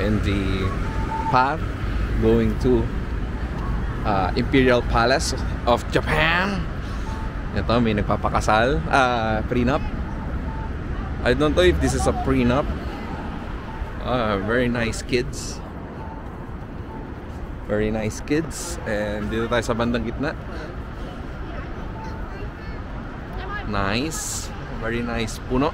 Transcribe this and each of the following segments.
in the path going to Imperial Palace of Japan. Ito, may nagpapakasal, prenup. I don't know if this is a prenup. Very nice kids. Very nice kids. And dito tayo sa bandang gitna. Nice. Very nice puno.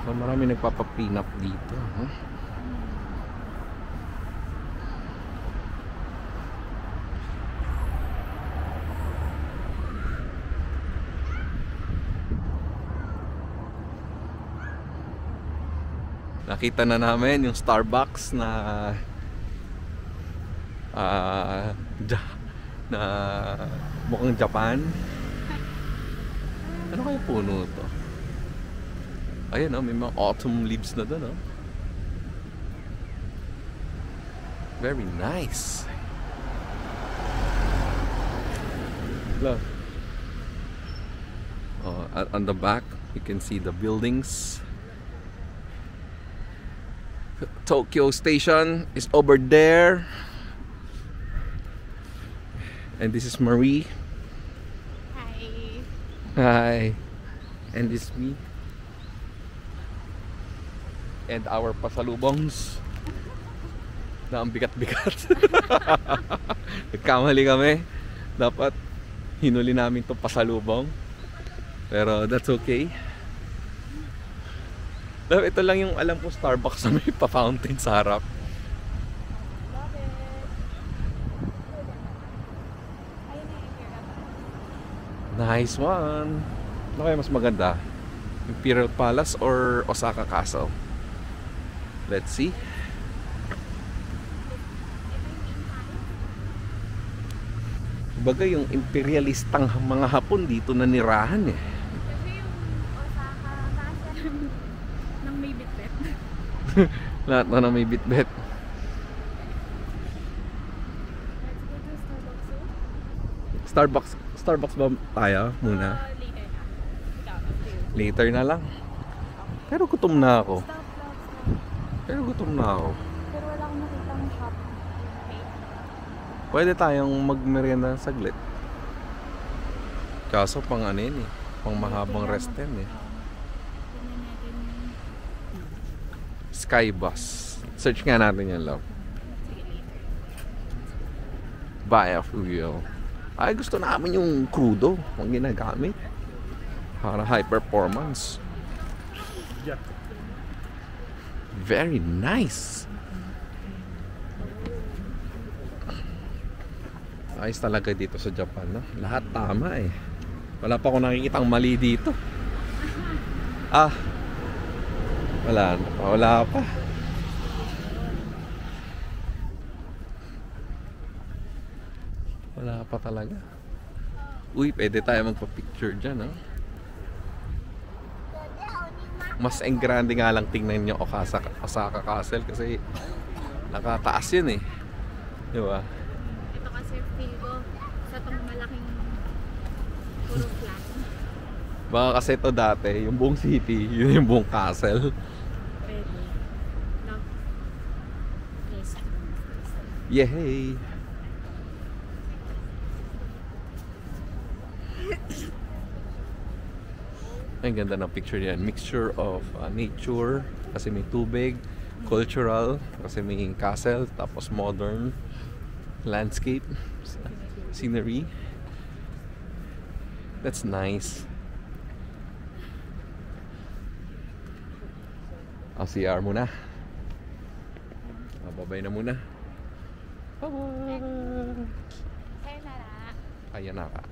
So, marami nagpapa-prenup dito. Nakita na namin yung Starbucks na mukhang Japan. Ano kaya puno to? Ayan, may mga autumn leaves na doon. Very nice. Look. On the back you can see the buildings. Tokyo Station is over there. And this is Marie. Hi. Hi. And this is me. And our pasalubongs. Na ang bigat-bigat. Nagkamali kami. Dapat hinuli namin itong pasalubong. Pero that's okay. Ito lang yung alam ko Starbucks na may pa-fountain sa harap. Nice one. Ano kaya mas maganda? Imperial Palace or Osaka Castle? Let's see. Bagay yung imperialistang mga Hapon dito na nirahan eh. Kasi yung Osaka Castle nang may bitbit. Lahat na may bitbit. Let's go to Starbucks. Starbucks ba tayo muna? Later na. Ikaw, Later na lang. Pero gutom na ako. Stop. Pero gutom na ako. Pero wala akong nakitang shop. Okay. Pwede tayong magmerienda saglit. Kaso pang ano yun eh. Pang mahabang rest time eh. Tingnan natin yung... Skybus. Search nga natin yan, love. Sige, later. Buy a fuel. Ay, gusto namin yung crudo ang ginagamit. Para high performance. Very nice. Ayos talaga dito sa Japan, no? Lahat tama eh. Wala pa akong nakikitang mali dito. Wala pa. Wala pa talaga. Uy, pwede tayo magpa-picture dyan, no? Mas engrande nga lang tingnan nyo Osaka Castle kasi nakataas yun eh. Diba? Ito kasi feel ko sa itong malaking puro flat. Baka kasi ito dati, yung buong city, yun yung buong castle. Pwede. No. Yes. Yay! Ang ganda ng picture yan. Mixture of nature, kasi may tubig, cultural, kasi may castle, tapos modern landscape, scenery. That's nice. CR muna. Babay na muna. Bye-bye! Sayonara. Ayan na ka.